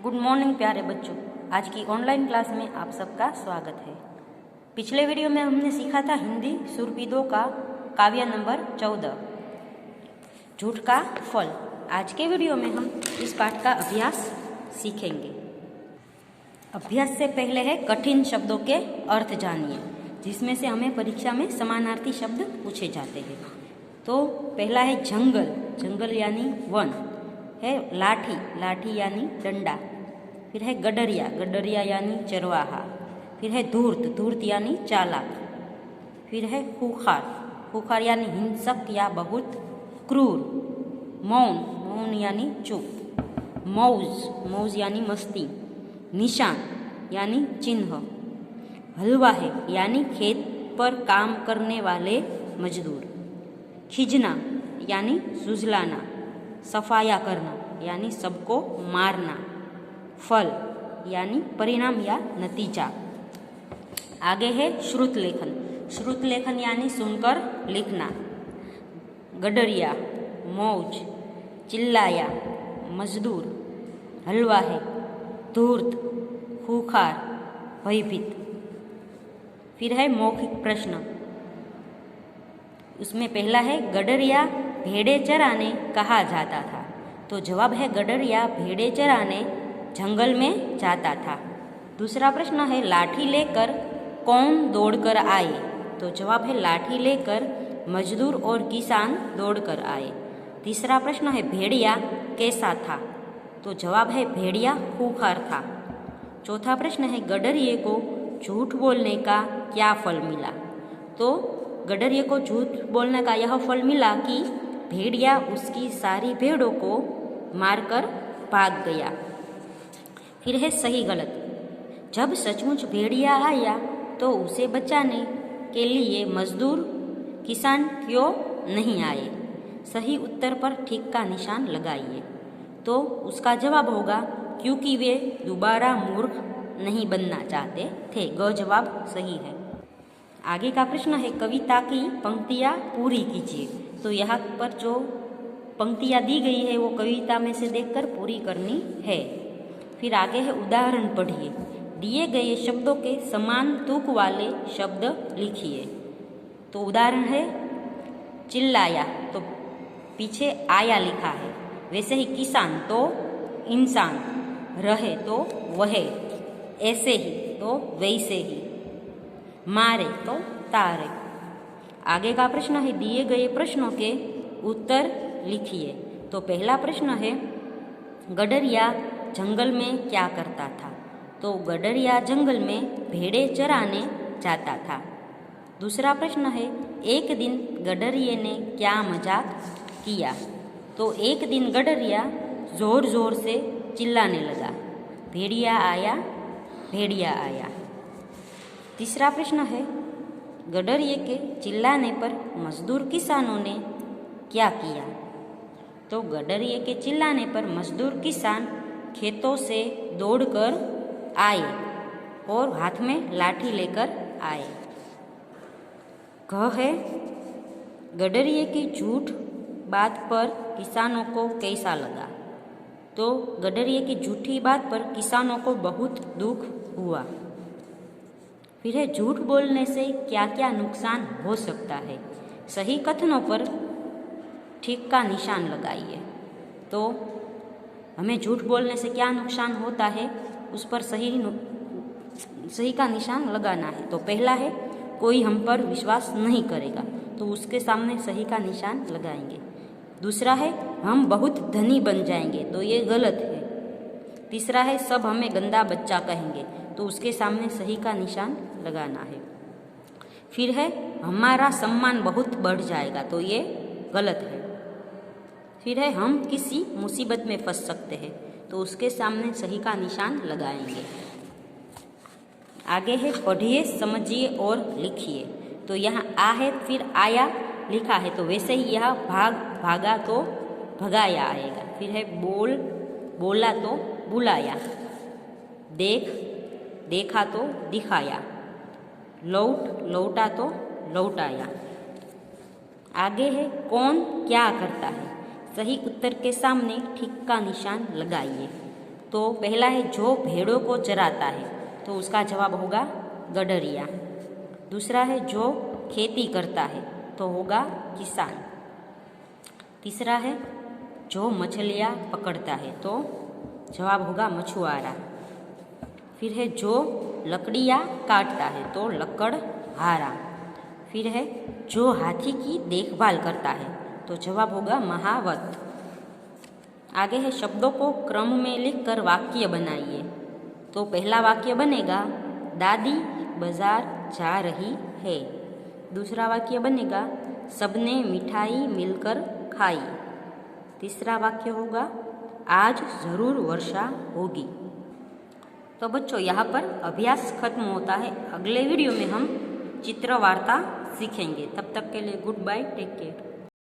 Good morning प्यारे बच्चों। आज की ऑनलाइन क्लास में आप सबका स्वागत है। पिछले वीडियो में हमने सीखा था हिंदी सुरपीदों का काव्य नंबर 14 झूठ का फल। आज के वीडियो में हम इस पाठ का अभ्यास सीखेंगे। अभ्यास से पहले है कठिन शब्दों के अर्थ जानिए, जिसमें से हमें परीक्षा में समानार्थी शब्द पूछे जाते हैं। तो पहला है जंगल, जंगल यानी वन है। लाठी, लाठी यानी डंडा। फिर है गडरिया, गडरिया यानी चरवाहा। फिर है धूर्त, धूर्त यानी चालाक। फिर है खूंखार, खूंखार यानी हिंसक या बहुत क्रूर। मौन, मौन यानी चुप। मौज, मौज यानी मस्ती। निशान यानी चिन्ह। हलवाहे यानी खेत पर काम करने वाले मजदूर। खिजना यानी सुझलाना। सफाया करना यानी सबको मारना। फल यानी परिणाम या नतीजा। आगे है श्रुत लेखन, श्रुत लेखन यानी सुनकर लिखना। गडरिया, मौज, चिल्लाया, मजदूर, हलवाहे, धूर्त, खूंखार, भयभीत। फिर है मौखिक प्रश्न, उसमें पहला है गडरिया भेड़े चराने कहाँ जाता था। तो जवाब है गडरिया भेड़े चराने जंगल में जाता था। दूसरा प्रश्न है लाठी लेकर कौन दौड़कर आए। तो जवाब है लाठी लेकर मजदूर और किसान दौड़कर आए। तीसरा प्रश्न है भेड़िया कैसा था। तो जवाब है भेड़िया खूंखार था। चौथा प्रश्न है गडरिये को झूठ बोलने का क्या फल मिला। तो गडरिये को झूठ बोलने का यह फल मिला कि भेड़िया उसकी सारी भेड़ों को मारकर भाग गया। फिर है सही गलत, जब सचमुच भेड़िया आया तो उसे बचाने के लिए मजदूर किसान क्यों नहीं आए। सही उत्तर पर ठीक का निशान लगाइए। तो उसका जवाब होगा क्योंकि वे दोबारा मूर्ख नहीं बनना चाहते थे। ग जवाब सही है। आगे का प्रश्न है कविता की पंक्तियाँ पूरी कीजिए। तो यहाँ पर जो पंक्तियाँ दी गई है वो कविता में से देखकर पूरी करनी है। फिर आगे है उदाहरण पढ़िए। दिए गए शब्दों के समान तुक वाले शब्द लिखिए। तो उदाहरण है चिल्लाया, तो पीछे आया लिखा है। वैसे ही किसान तो इंसान, रहे तो वह, ऐसे ही तो वैसे ही, मारे तो तारे। आगे का प्रश्न है दिए गए प्रश्नों के उत्तर लिखिए। तो पहला प्रश्न है गडरिया जंगल में क्या करता था। तो गडरिया जंगल में भेड़े चराने जाता था। दूसरा प्रश्न है एक दिन गडरिये ने क्या मजाक किया। तो एक दिन गडरिया जोर जोर से चिल्लाने लगा, भेड़िया आया, भेड़िया आया। तीसरा प्रश्न है गडरिये के चिल्लाने पर मजदूर किसानों ने क्या किया। तो गडरिये के चिल्लाने पर मजदूर किसान खेतों से दौड़कर आए और हाथ में लाठी लेकर आए। घ है गडरिये की झूठ बात पर किसानों को कैसा लगा। तो गडरिये की झूठी बात पर किसानों को बहुत दुख हुआ। फिर है झूठ बोलने से क्या क्या नुकसान हो सकता है। सही कथनों पर ठीक का निशान लगाइए। तो हमें झूठ बोलने से क्या नुकसान होता है उस पर सही का निशान लगाना है। तो पहला है कोई हम पर विश्वास नहीं करेगा, तो उसके सामने सही का निशान लगाएंगे। दूसरा है हम बहुत धनी बन जाएंगे, तो ये गलत है। तीसरा है सब हमें गंदा बच्चा कहेंगे, तो उसके सामने सही का निशान लगाना है। फिर है हमारा सम्मान बहुत बढ़ जाएगा, तो ये गलत है। फिर है हम किसी मुसीबत में फंस सकते हैं, तो उसके सामने सही का निशान लगाएंगे। आगे है पढ़िए, समझिए और लिखिए। तो यहाँ आ है फिर आया लिखा है, तो वैसे ही यह भाग भागा तो भगाया आएगा। फिर है बोल, बोला तो बुलाया। देख, देखा तो दिखाया। लौट, लौटा तो लौटाया। आगे है कौन क्या करता है। सही उत्तर के सामने ठीक का निशान लगाइए। तो पहला है जो भेड़ों को चराता है, तो उसका जवाब होगा गडरिया। दूसरा है जो खेती करता है, तो होगा किसान। तीसरा है जो मछलियाँ पकड़ता है, तो जवाब होगा मछुआरा। फिर है जो लकड़ियाँ काटता है, तो लकड़हारा। फिर है जो हाथी की देखभाल करता है, तो जवाब होगा महावत। आगे है शब्दों को क्रम में लिखकर वाक्य बनाइए। तो पहला वाक्य बनेगा दादी बाजार जा रही है। दूसरा वाक्य बनेगा सबने मिठाई मिलकर खाई। तीसरा वाक्य होगा आज ज़रूर वर्षा होगी। तो बच्चों यहाँ पर अभ्यास खत्म होता है। अगले वीडियो में हम चित्र वार्ता सीखेंगे। तब तक के लिए गुड बाय, टेक केयर।